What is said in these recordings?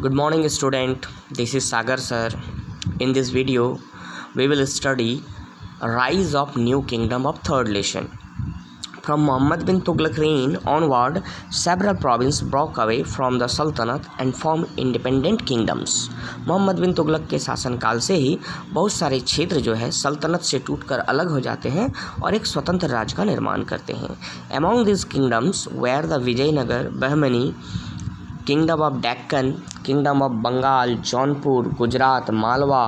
Good morning student, this is Sagar sir. In this video we will study rise of new kingdom of third lesson. From Muhammad bin Tughlaq reign onward, several provinces broke away from the Sultanate and formed independent kingdoms. Mohammad बिन तुगलक के शासनकाल से ही बहुत सारे क्षेत्र जो है सल्तनत से टूटकर अलग हो जाते हैं और एक स्वतंत्र राज्य का निर्माण करते हैं. Among these kingdoms were the Vijayanagar, Bahmani, kingdom of Deccan, kingdom of Bengal, Jaunpur, Gujarat, Malwa,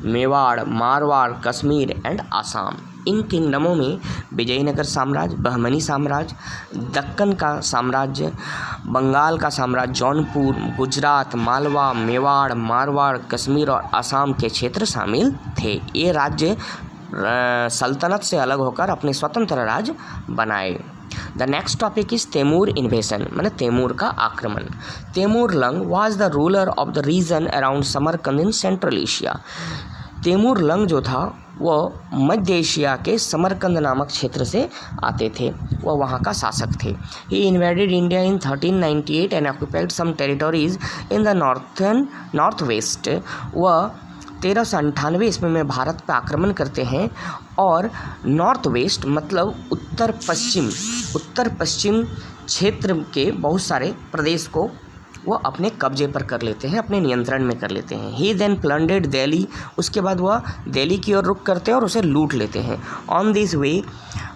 Mewar, Marwar, Kashmir and Assam. इन किंगडमों में विजयनगर साम्राज्य, बहमनी साम्राज्य, दक्कन का साम्राज्य, बंगाल का साम्राज्य, जौनपुर, गुजरात, मालवा, मेवाड़, मारवाड़, कश्मीर और आसाम के क्षेत्र शामिल थे. ये राज्य सल्तनत से अलग होकर अपने स्वतंत्र राज्य बनाए. The next topic is Timur invasion, मैंने तैमूर का आक्रमण. Timur Lang was the ruler of the region around Samarkand in Central Asia. Timur Lang जो था वह मध्य एशिया के समरकंद नामक क्षेत्र से आते थे, वह वहाँ का शासक थे. He invaded India in 1398 and occupied some territories in the north west. वह 1398 ईस्वी में भारत पर आक्रमण करते हैं और नॉर्थ वेस्ट मतलब उत्तर पश्चिम क्षेत्र के बहुत सारे प्रदेश को वो अपने कब्जे पर कर लेते हैं, अपने नियंत्रण में कर लेते हैं. ही देन प्लंडेड दिल्ली, उसके बाद वह दिल्ली की ओर रुख करते हैं और उसे लूट लेते हैं. On this way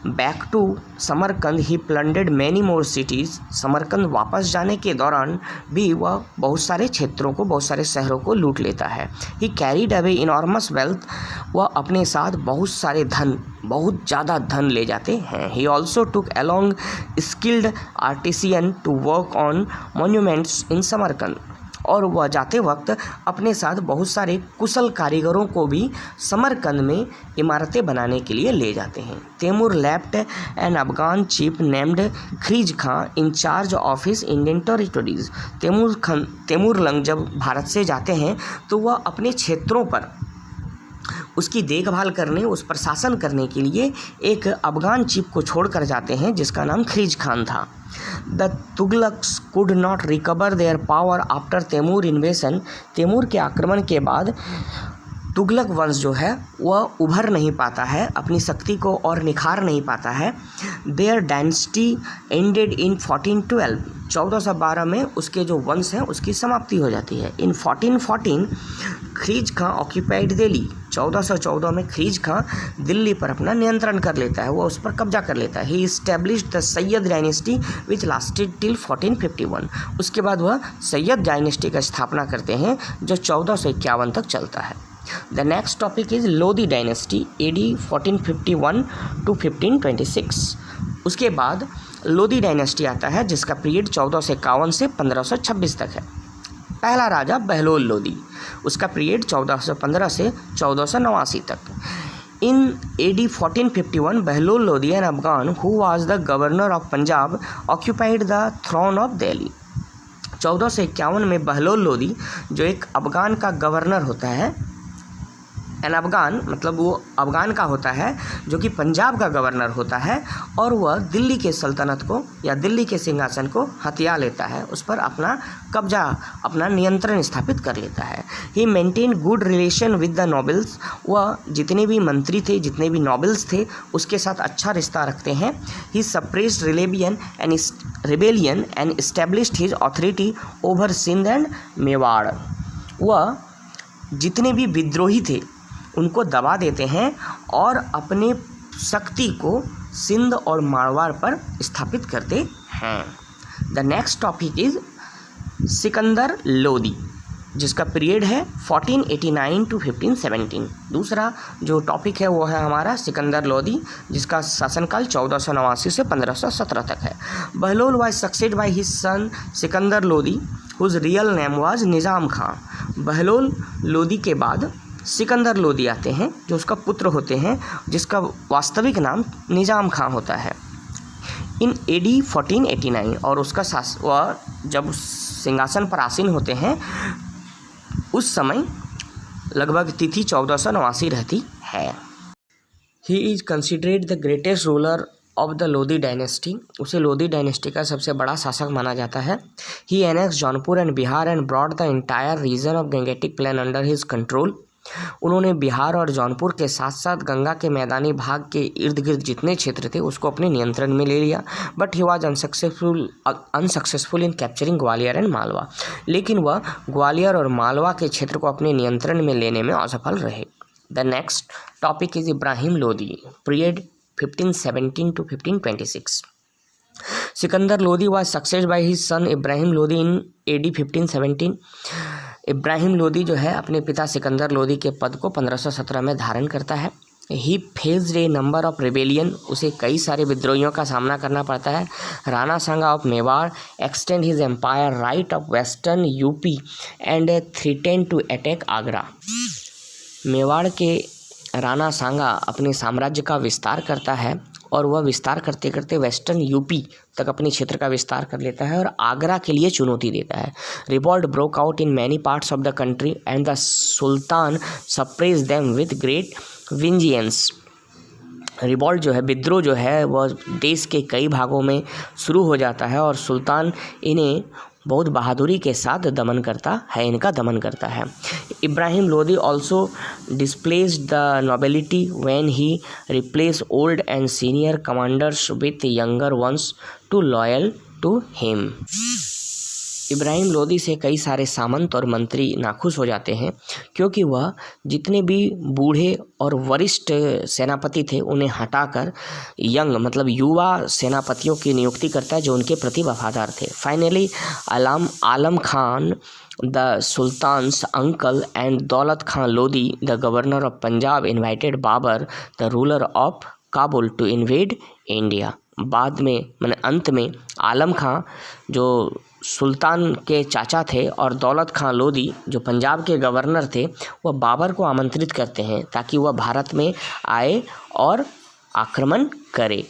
back to Samarkand he plundered many more cities. Samarkand वापस जाने के दौरान भी वह बहुत सारे क्षेत्रों को, बहुत सारे शहरों को लूट लेता है. ही कैरीड अवे इनॉर्मस वेल्थ, वह अपने साथ बहुत सारे धन, बहुत ज़्यादा धन ले जाते हैं. He also took along skilled artisan to work on monuments in Samarkand. और वह जाते वक्त अपने साथ बहुत सारे कुशल कारीगरों को भी समरकंद में इमारतें बनाने के लिए ले जाते हैं. Timur left an Afghan chief named खरीज Khan in charge of his Indian territories. Timur Lang जब भारत से जाते हैं तो वह अपने क्षेत्रों पर उसकी देखभाल करने, उस पर शासन करने के लिए एक अफगान चीफ को छोड़कर जाते हैं जिसका नाम खरीज खान था. The Tughlaqs could not recover their power after Timur invasion. Timur के आक्रमण के बाद तुगलक वंश जो है वह उभर नहीं पाता है, अपनी शक्ति को और निखार नहीं पाता है. There dynasty ended in 1412. 1412 में उसके जो वंश हैं उसकी समाप्ति हो जाती है. इन 1414 खरीज खां ऑक्यूपाइड दिल्ली. 1414 में खरीज खां दिल्ली पर अपना नियंत्रण कर लेता है, वह उस पर कब्जा कर लेता है. He established the Sayyid dynasty which lasted till 1451. उसके बाद वह सैयद डायनेस्टी का स्थापना करते हैं जो 1451 तक चलता है. The next topic is Lodi dynasty AD 1451 to 1526. उसके बाद लोधी डायनेस्टी आता है जिसका पीरियड 1451 से 1526 तक है. पहला राजा बहलोल लोधी, उसका पीरियड 1415 से 1489 तक. In AD 1451 Bahlol Lodi an Afghan who was the governor of Punjab occupied the throne of Delhi. 1451 में बहलोल लोधी जो एक अफगान का गवर्नर होता है, एन अफगान मतलब वो अफगान का होता है जो कि पंजाब का गवर्नर होता है, और वह दिल्ली के सल्तनत को या दिल्ली के सिंहासन को हथिया लेता है, उस पर अपना कब्जा, अपना नियंत्रण स्थापित कर लेता है. He maintain good relation with the nobles. वह जितने भी मंत्री थे, जितने भी नोबल्स थे उसके साथ अच्छा रिश्ता रखते हैं. He suppressed rebellion and established his authority over Sindh and Mewar. वह जितने भी विद्रोही थे उनको दबा देते हैं और अपने शक्ति को सिंध और मारवाड़ पर स्थापित करते हैं. The next topic is Sikandar Lodi जिसका पीरियड है 1489 टू 1517. दूसरा जो टॉपिक है वो है हमारा सिकंदर लोदी जिसका शासनकाल 1489 से 1517 तक है. Bahlol was succeeded by his son Sikandar Lodi whose real name was Nizam Khan. Bahlol Lodi के बाद सिकंदर लोदी आते हैं जो उसका पुत्र होते हैं जिसका वास्तविक नाम निज़ाम खां होता है. इन AD 1489 और उसका वह जब सिंहासन पर आसीन होते हैं उस समय लगभग तिथि 1489 रहती है. He is considered the greatest ruler of the Lodhi dynasty, उसे लोधी डायनेस्टी का सबसे बड़ा शासक माना जाता है। He annex Jaunpur and Bihar and brought the entire region of Gangetic plain under his control. उन्होंने बिहार और जौनपुर के साथ साथ गंगा के मैदानी भाग के इर्द गिर्द जितने क्षेत्र थे उसको अपने नियंत्रण में ले लिया। But he was unsuccessful in capturing Gwalior and Malwa, लेकिन वह ग्वालियर और मालवा के क्षेत्र को अपने नियंत्रण में लेने में असफल रहे। The next topic is Ibrahim Lodi, period 1517 to 1526। Sikandar Lodi was succeeded by his son Ibrahim Lodi in AD 1517। Ibrahim Lodi जो है अपने पिता सिकंदर लोदी के पद को 1517 में धारण करता है। He faced a number of rebellion, उसे कई सारे विद्रोहियों का सामना करना पड़ता है। Rana Sanga of Mewar extend his empire right of western UP and threatened to attack Agra. Mewar के राणा सांगा अपने साम्राज्य का विस्तार करता है और वह विस्तार करते करते वेस्टर्न यूपी तक अपने क्षेत्र का विस्तार कर लेता है और आगरा के लिए चुनौती देता है। Revolt broke out in many parts of the country and the sultan suppress them with great vengeance. Revolt जो है, विद्रोह जो है, वह देश के कई भागों में शुरू हो जाता है और सुल्तान इन्हें बहुत बहादुरी के साथ इनका दमन करता है। Ibrahim Lodi also displaced the nobility when he replace old and senior commanders with younger ones to loyal to him. Ibrahim Lodi से कई सारे सामंत और मंत्री नाखुश हो जाते हैं क्योंकि वह जितने भी बूढ़े और वरिष्ठ सेनापति थे उन्हें हटाकर यंग मतलब युवा सेनापतियों की नियुक्ति करता है जो उनके प्रति वफादार थे। Finally Alam Khan the sultan's uncle and Daulat Khan Lodi the governor of Punjab invited Babur the ruler of Kabul to invade India. बाद में अंत में आलम खां जो सुल्तान के चाचा थे और दौलत खां लोदी जो पंजाब के गवर्नर थे वह बाबर को आमंत्रित करते हैं ताकि वह भारत में आए और आक्रमण करे।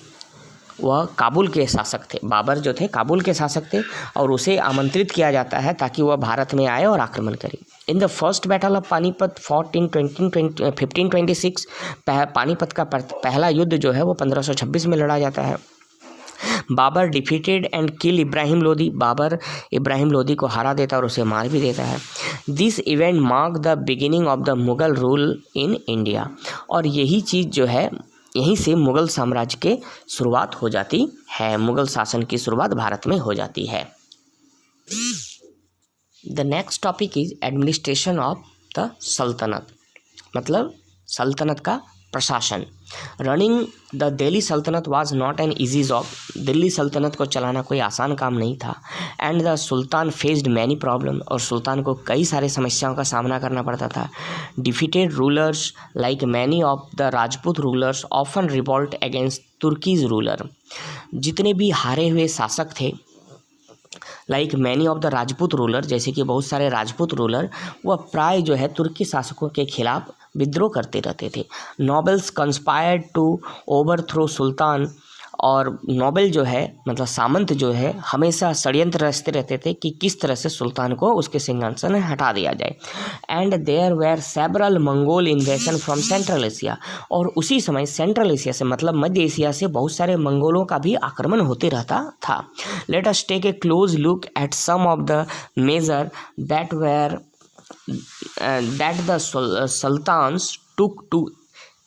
वह काबुल के शासक थे, बाबर जो थे काबुल के शासक थे और उसे आमंत्रित किया जाता है ताकि वह भारत में आए और आक्रमण करे। In the first battle of Panipat 1526 Panipat का पहला युद्ध जो है वो 1526 में लड़ा जाता है। Babur defeated and kill Ibrahim Lodi, Babur Ibrahim Lodi को हरा देता और उसे मार भी देता है। This event mark the beginning of the Mughal rule in India, और यही चीज़ जो है यहीं से मुगल साम्राज्य के शुरुआत हो जाती है, मुगल शासन की शुरुआत भारत में हो जाती है। The next topic is administration of the सल्तनत, मतलब सल्तनत का प्रशासन। रनिंग द दिल्ली सल्तनत was not an easy job, Delhi सल्तनत को चलाना कोई आसान काम नहीं था। And the Sultan faced many problem, और सुल्तान को कई सारे समस्याओं का सामना करना पड़ता था। Defeated rulers like many of the Rajput rulers often revolt against Turkish ruler, जितने भी हारे हुए शासक थे like many of the Rajput ruler, जैसे कि बहुत सारे राजपूत रूलर वह प्राय जो है तुर्की शासकों के खिलाफ विद्रोह करते रहते थे। नोबल्स कंस्पायर्ड टू ओवरथ्रो सुल्तान, और नोबल जो है मतलब सामंत जो है हमेशा षड्यंत्र रचते रहते थे कि किस तरह से सुल्तान को उसके सिंहासन हटा दिया जाए। And there were several Mongol invasion from Central Asia, और उसी समय सेंट्रल एशिया से मतलब मध्य एशिया से बहुत सारे मंगोलों का भी आक्रमण होते रहता था। Let us take a close look at some of the major that the sultans took to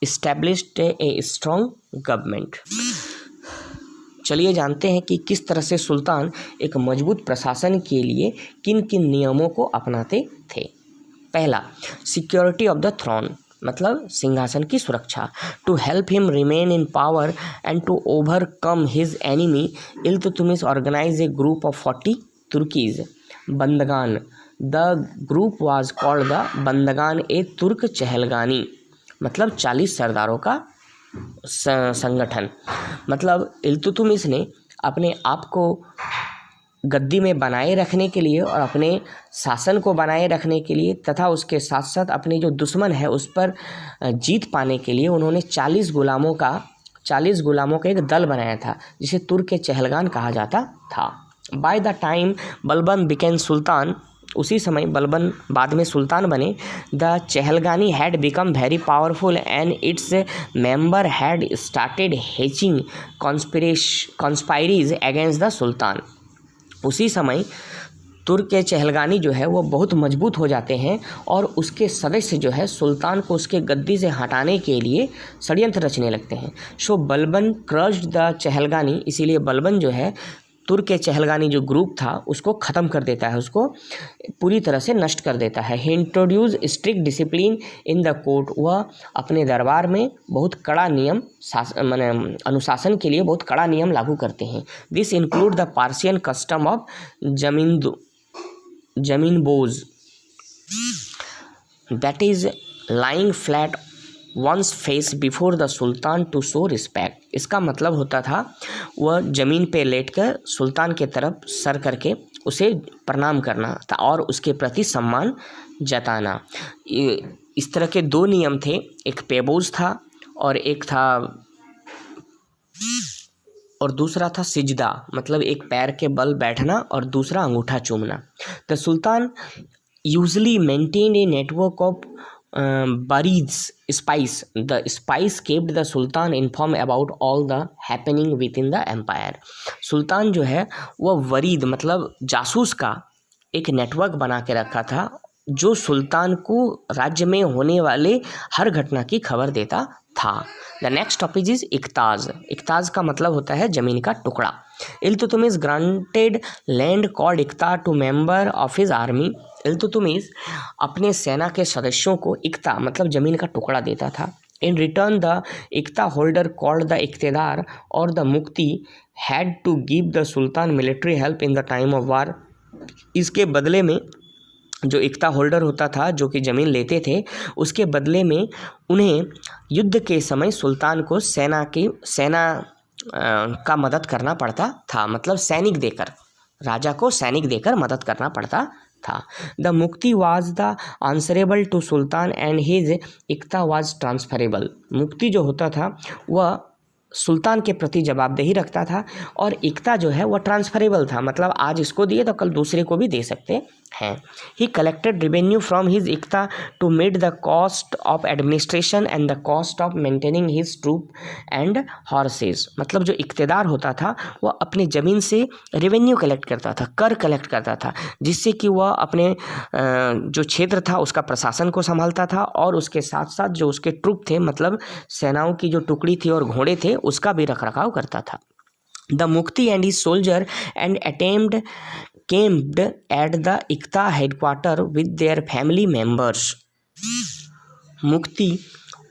establish a strong government। चलिए जानते हैं कि किस तरह से सुल्तान एक मजबूत प्रशासन के लिए किन किन नियमों को अपनाते थे। पहला, सिक्योरिटी ऑफ द थ्रोन, मतलब सिंहासन की सुरक्षा। To help him remain in power and to overcome his enemy, Iltutmish organize a group of 40 Turkish Bandagan. The group was called the Bandagan a Turk Chahalgani, मतलब 40 सरदारों का संगठन। मतलब इल्तुतमिश ने अपने आप को गद्दी में बनाए रखने के लिए और अपने शासन को बनाए रखने के लिए तथा उसके साथ साथ अपने जो दुश्मन है उस पर जीत पाने के लिए उन्होंने 40 गुलामों का एक दल बनाया था जिसे तुर्क के चहलगान कहा जाता था। By the time Balban became sultan, उसी समय बलबन बाद में सुल्तान बने। The Chahalgani had become very powerful and its member had started hatching conspiracies against the sultan. उसी समय तुर्क के चहलगानी जो है वो बहुत मजबूत हो जाते हैं और उसके सदस्य जो है सुल्तान को उसके गद्दी से हटाने के लिए षड्यंत्र रचने लगते हैं। सो बलबन क्रश्ड द चहलगानी, इसीलिए बलबन जो है तुर्क के चहलगानी जो ग्रुप था उसको ख़त्म कर देता है, उसको पूरी तरह से नष्ट कर देता है। He introduce strict discipline in the court, वह अपने दरबार में बहुत कड़ा नियम अनुशासन के लिए बहुत कड़ा नियम लागू करते हैं। This include the Persian custom of zamin bos, that is lying flat once face before the sultan to show respect. इसका मतलब होता था वह ज़मीन पे लेटकर सुल्तान के तरफ सर करके उसे प्रणाम करना था और उसके प्रति सम्मान जताना। इस तरह के दो नियम थे, एक पेबोज था और दूसरा था सिजदा, मतलब एक पैर के बल बैठना और दूसरा अंगूठा चूमना। The sultan usually maintain a network of Barids spies. The spies kept the Sultan informed about all the happening within the empire. सुल्तान जो है वह वरीद मतलब जासूस का एक नेटवर्क बना के रखा था जो सुल्तान को राज्य में होने वाले हर घटना की खबर देता था। The next topic is iqtas. Iqtas का मतलब होता है जमीन का टुकड़ा। Iltutmish granted land called iqta to member of his army. Iltutmish अपने सेना के सदस्यों को इक्ता मतलब ज़मीन का टुकड़ा देता था। In return the iqta holder called the iqtadar और the muqti had to give the sultan military help in the time of war. इसके बदले में जो इक्ता होल्डर होता था जो कि ज़मीन लेते थे, उसके बदले में उन्हें युद्ध के समय सुल्तान को सेना का मदद करना पड़ता था, मतलब सैनिक देकर, राजा को सैनिक देकर मदद करना पड़ता था। The muqti was the answerable to sultan and his iqta was transferable. Muqti जो होता था वह सुल्तान के प्रति जवाबदेही रखता था और इक्ता जो है वह ट्रांसफरेबल था, मतलब आज इसको दिए तो कल दूसरे को भी दे सकते हैं। He collected revenue from his iqta to meet the cost of administration and the cost of maintaining his troop and horses. मतलब जो इक्तेदार होता था वह अपने ज़मीन से रेवेन्यू कलेक्ट करता था, कर कलेक्ट करता था, जिससे कि वह अपने जो क्षेत्र था उसका प्रशासन को संभालता था और उसके साथ साथ जो उसके ट्रूप थे मतलब सेनाओं की जो टुकड़ी थी और घोड़े थे उसका भी रखरखाव करता था। The muqti and his soldier and attempted camped at the iqta headquarter with their family members। मुक्ति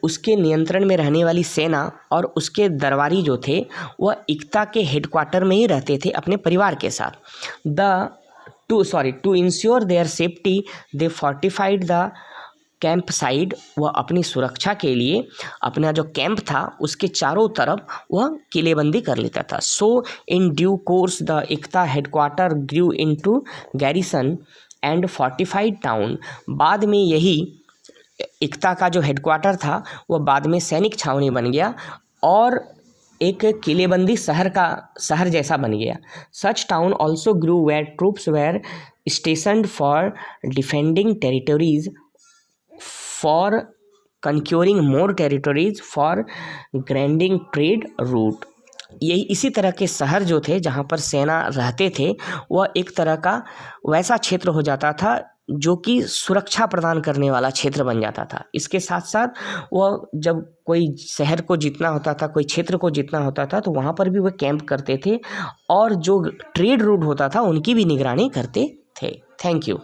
उसके नियंत्रण में रहने वाली सेना और उसके दरबारी जो थे वह इक्ता के हेडक्वार्टर में ही रहते थे अपने परिवार के साथ। To ensure their safety they fortified the camp side. वह अपनी सुरक्षा के लिए अपना जो कैंप था उसके चारों तरफ वह किलेबंदी कर लेता था। So in due course the iqta headquarter grew into garrison and fortified town. बाद में यही इक्ता का जो हेडक्वार्टर था वह बाद में सैनिक छावनी बन गया और एक किलेबंदी शहर जैसा बन गया। Such town also grew where troops were stationed for defending territories for conquering more territories for guarding trade route. यही इसी तरह के शहर जो थे जहाँ पर सेना रहते थे वह एक तरह का वैसा क्षेत्र हो जाता था जो कि सुरक्षा प्रदान करने वाला क्षेत्र बन जाता था। इसके साथ साथ वह जब कोई शहर को जीतना होता था, कोई क्षेत्र को जीतना होता था तो वहाँ पर भी वह कैंप करते थे और जो ट्रेड रूट होता था उनकी भी निगरानी करते थे। Thank you.